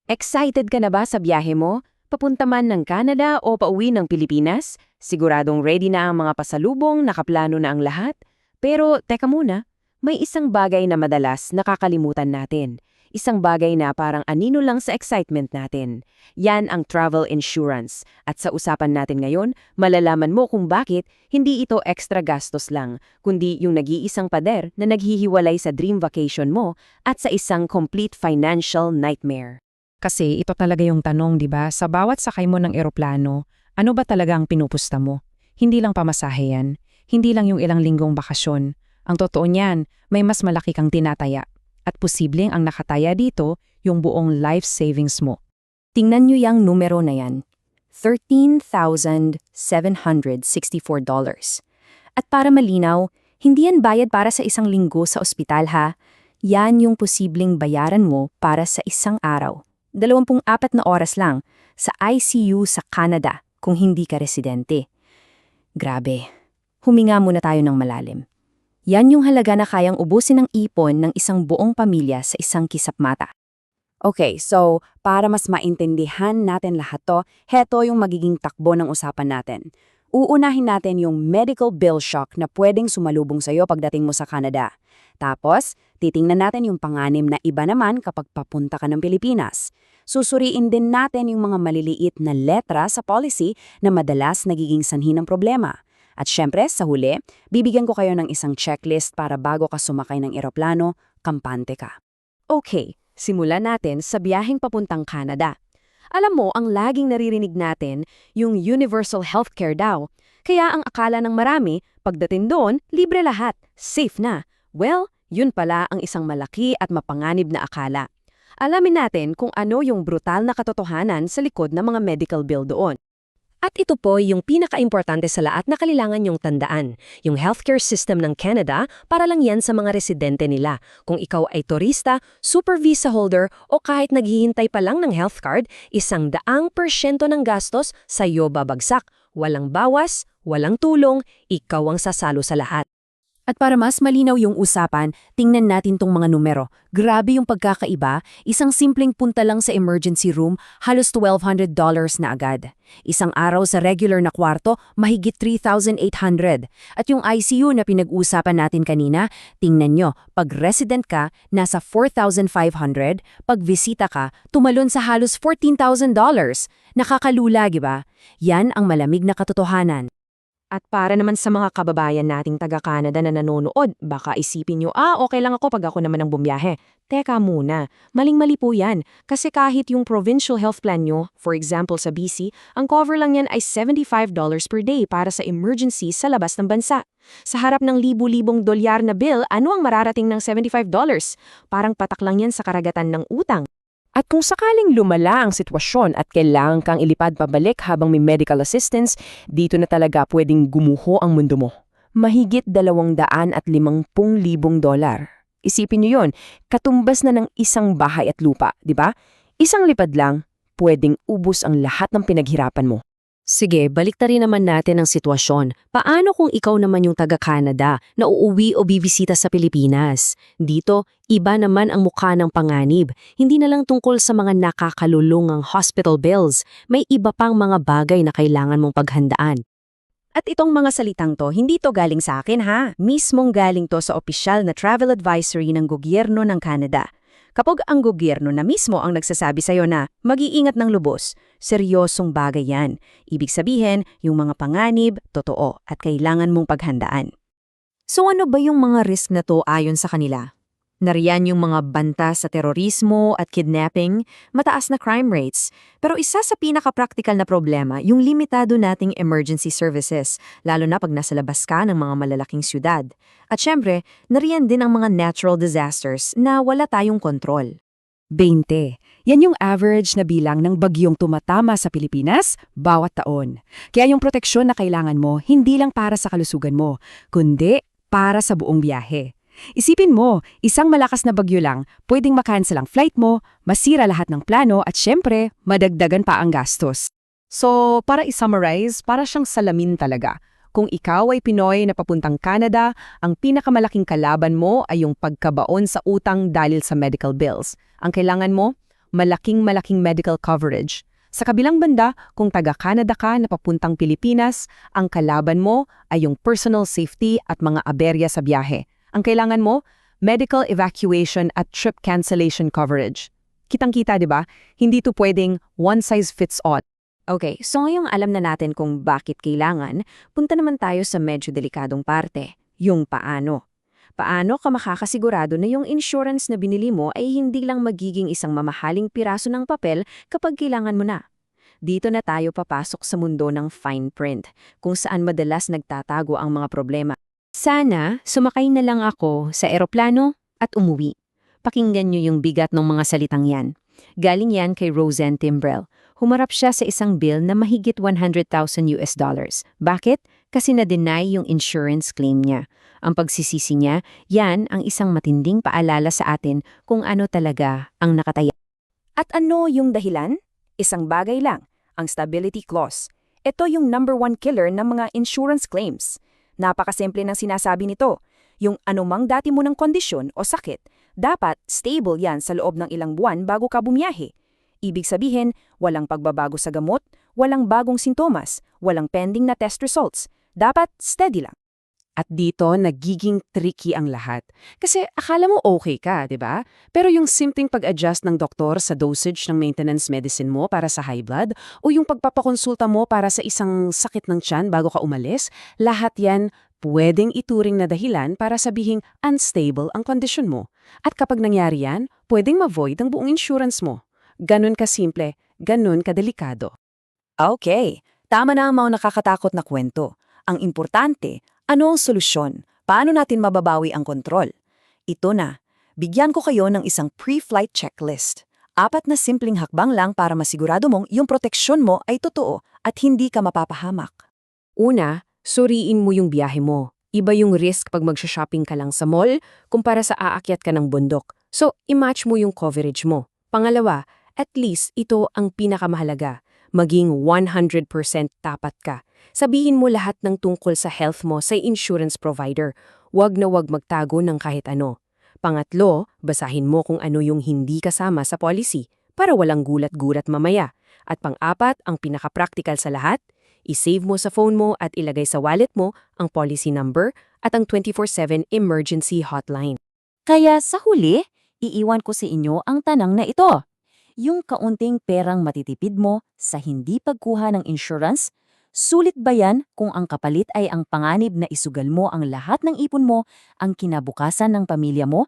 Excited ka na ba sa biyahe mo? Papunta man ng Canada o pauwi ng Pilipinas? Siguradong ready na ang mga pasalubong, nakaplano na ang lahat? Pero teka muna, may isang bagay na madalas nakakalimutan natin. Isang bagay na parang anino lang sa excitement natin. Yan ang travel insurance. At sa usapan natin ngayon, malalaman mo kung bakit hindi ito extra gastos lang, kundi yung nag-iisang pader na naghihiwalay sa dream vacation mo at sa isang complete financial nightmare. Kasi ito talaga yung tanong, di ba? Sa bawat sakay mo ng eroplano, ano ba talaga ang pinupusta mo? Hindi lang pamasahe yan. Hindi lang yung ilang linggong bakasyon. Ang totoo niyan, may mas malaki kang tinataya. At posibleng ang nakataya dito, yung buong life savings mo. Tingnan nyo yung numero na yan. $13,764. At para malinaw, hindi yan bayad para sa isang linggo sa ospital ha. Yan yung posibleng bayaran mo para sa isang araw. 24 na oras lang sa ICU sa Canada kung hindi ka residente. Grabe. Huminga muna tayo ng malalim. Yan yung halaga na kayang ubusin ng ipon ng isang buong pamilya sa isang kisap mata. Okay, so para mas maintindihan natin lahat to, heto yung magiging takbo ng usapan natin. Uunahin natin yung medical bill shock na pwedeng sumalubong sa'yo pagdating mo sa Canada. Tapos, titingnan natin yung panganib na iba naman kapag papunta ka ng Pilipinas. Susuriin din natin yung mga maliliit na letra sa policy na madalas nagiging sanhi ng problema. At syempre, sa huli, bibigyan ko kayo ng isang checklist para bago ka sumakay ng eroplano, kampante ka. Okay, simulan natin sa biyaheng papuntang Canada. Alam mo, ang laging naririnig natin, yung universal healthcare daw. Kaya ang akala ng marami, pagdating doon, libre lahat, safe na. Well, yun pala ang isang malaki at mapanganib na akala. Alamin natin kung ano yung brutal na katotohanan sa likod ng mga medical bill doon. At ito po yung pinaka-importante sa lahat na kailangan nyong tandaan. Yung healthcare system ng Canada, para lang yan sa mga residente nila. Kung ikaw ay turista, super visa holder o kahit naghihintay pa lang ng health card, 100% ng gastos sa iyo babagsak. Walang bawas, walang tulong, ikaw ang sasalo sa lahat. At para mas malinaw yung usapan, tingnan natin tong mga numero. Grabe yung pagkakaiba, isang simpleng punta lang sa emergency room, halos $1,200 na agad. Isang araw sa regular na kwarto, mahigit 3,800. At yung ICU na pinag-usapan natin kanina, tingnan nyo, pag resident ka, nasa 4,500, pag visita ka, tumalon sa halos $14,000. Nakakalula, diba? Yan ang malamig na katotohanan. At para naman sa mga kababayan nating taga-Canada na nanonood, baka isipin nyo, okay lang ako pag ako naman ang bumiyahe. Teka muna, maling-mali po yan. Kasi kahit yung provincial health plan nyo, for example sa BC, ang cover lang yan ay $75 per day para sa emergency sa labas ng bansa. Sa harap ng libu-libong dolyar na bill, ano ang mararating ng $75? Parang patak lang yan sa karagatan ng utang. At kung sakaling lumala ang sitwasyon at kailangan kang ilipad pabalik habang may medical assistance, dito na talaga pwedeng gumuho ang mundo mo. Mahigit $250,000. Isipin niyo yon, katumbas na ng isang bahay at lupa, di ba? Isang lipad lang, pwedeng ubos ang lahat ng pinaghirapan mo. Sige, baliktarin naman natin ang sitwasyon. Paano kung ikaw naman yung taga-Canada na uuwi o bibisita sa Pilipinas? Dito, iba naman ang mukha ng panganib. Hindi na lang tungkol sa mga nakakalulungang hospital bills. May iba pang mga bagay na kailangan mong paghandaan. At itong mga salitang to, hindi to galing sa akin ha. Mismong galing to sa opisyal na travel advisory ng gobyerno ng Canada. Kapag ang gobyerno na mismo ang nagsasabi sa'yo na mag-iingat ng lubos, seryosong bagay yan. Ibig sabihin, yung mga panganib, totoo at kailangan mong paghandaan. So ano ba yung mga risk na to ayon sa kanila? Nariyan yung mga banta sa terorismo at kidnapping, mataas na crime rates. Pero isa sa pinaka-practical na problema, yung limitado nating emergency services, lalo na pag nasa labas ka ng mga malalaking syudad. At syempre, nariyan din ang mga natural disasters na wala tayong kontrol. 20. Yan yung average na bilang ng bagyong tumatama sa Pilipinas bawat taon. Kaya yung proteksyon na kailangan mo, hindi lang para sa kalusugan mo, kundi para sa buong biyahe. Isipin mo, isang malakas na bagyo lang, pwedeng makancel ang flight mo, masira lahat ng plano at syempre, madagdagan pa ang gastos. So, para i-summarize, para siyang salamin talaga. Kung ikaw ay Pinoy na papuntang Canada, ang pinakamalaking kalaban mo ay yung pagkabaon sa utang dahil sa medical bills. Ang kailangan mo, malaking medical coverage. Sa kabilang banda, kung taga-Canada ka na papuntang Pilipinas, ang kalaban mo ay yung personal safety at mga aberya sa biyahe. Ang kailangan mo, medical evacuation at trip cancellation coverage. Kitang-kita, di ba? Hindi to pwedeng one size fits all. Okay, so ngayong alam na natin kung bakit kailangan, punta naman tayo sa medyo delikadong parte, yung paano. Paano ka makakasigurado na yung insurance na binili mo ay hindi lang magiging isang mamahaling piraso ng papel kapag kailangan mo na? Dito na tayo papasok sa mundo ng fine print, kung saan madalas nagtatago ang mga problema. Sana, sumakay na lang ako sa eroplano at umuwi. Pakinggan niyo yung bigat ng mga salitang yan. Galing yan kay Roseanne Timbrell. Humarap siya sa isang bill na mahigit $100,000. Bakit? Kasi na-deny yung insurance claim niya. Ang pagsisisi niya, yan ang isang matinding paalala sa atin kung ano talaga ang nakataya. At ano yung dahilan? Isang bagay lang, ang stability clause. Ito yung #1 killer ng mga insurance claims. Napakasimple ng sinasabi nito. Yung anumang dati mo ng kondisyon o sakit, dapat stable yan sa loob ng ilang buwan bago ka bumiyahe. Ibig sabihin, walang pagbabago sa gamot, walang bagong sintomas, walang pending na test results. Dapat steady lang. At dito, nagiging tricky ang lahat. Kasi akala mo okay ka, di ba? Pero yung simpleng pag-adjust ng doktor sa dosage ng maintenance medicine mo para sa high blood o yung pagpapakonsulta mo para sa isang sakit ng tiyan bago ka umalis, lahat yan pwedeng ituring na dahilan para sabihing unstable ang kondisyon mo. At kapag nangyari yan, pwedeng ma-void ang buong insurance mo. Ganun kasimple, ganun kadelikado. Okay, tama na ang mga nakakatakot na kwento. Ang importante, ano ang solusyon? Paano natin mababawi ang kontrol? Ito na, bigyan ko kayo ng isang pre-flight checklist. 4 na simpleng hakbang lang para masigurado mong yung proteksyon mo ay totoo at hindi ka mapapahamak. Una, suriin mo yung biyahe mo. Iba yung risk pag magsha-shopping ka lang sa mall kumpara sa aakyat ka ng bundok. So, i-match mo yung coverage mo. Pangalawa, at least ito ang pinakamahalaga. Maging 100% tapat ka. Sabihin mo lahat ng tungkol sa health mo sa insurance provider. Huwag na huwag magtago ng kahit ano. Pangatlo, basahin mo kung ano yung hindi kasama sa policy para walang gulat-gulat mamaya. At pang-apat, ang pinaka-practical sa lahat, i-save mo sa phone mo at ilagay sa wallet mo ang policy number at ang 24/7 emergency hotline. Kaya sa huli, iiwan ko sa inyo ang tanang na ito. Yung kaunting perang matitipid mo sa hindi pagkuha ng insurance, sulit ba yan kung ang kapalit ay ang panganib na isugal mo ang lahat ng ipon mo, ang kinabukasan ng pamilya mo?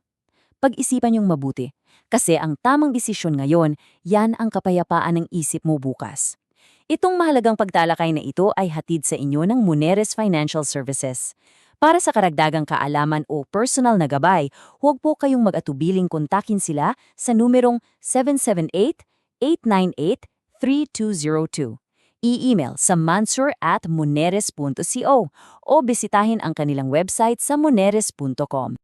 Pag-isipan yung mabuti. Kasi ang tamang desisyon ngayon, yan ang kapayapaan ng isip mo bukas. Itong mahalagang pagtalakay na ito ay hatid sa inyo ng Muneres Financial Services. Para sa karagdagang kaalaman o personal na gabay, huwag po kayong mag-atubiling kontakin sila sa numerong 778-898-3202. I-email sa mansur@muneres.co o bisitahin ang kanilang website sa muneres.com.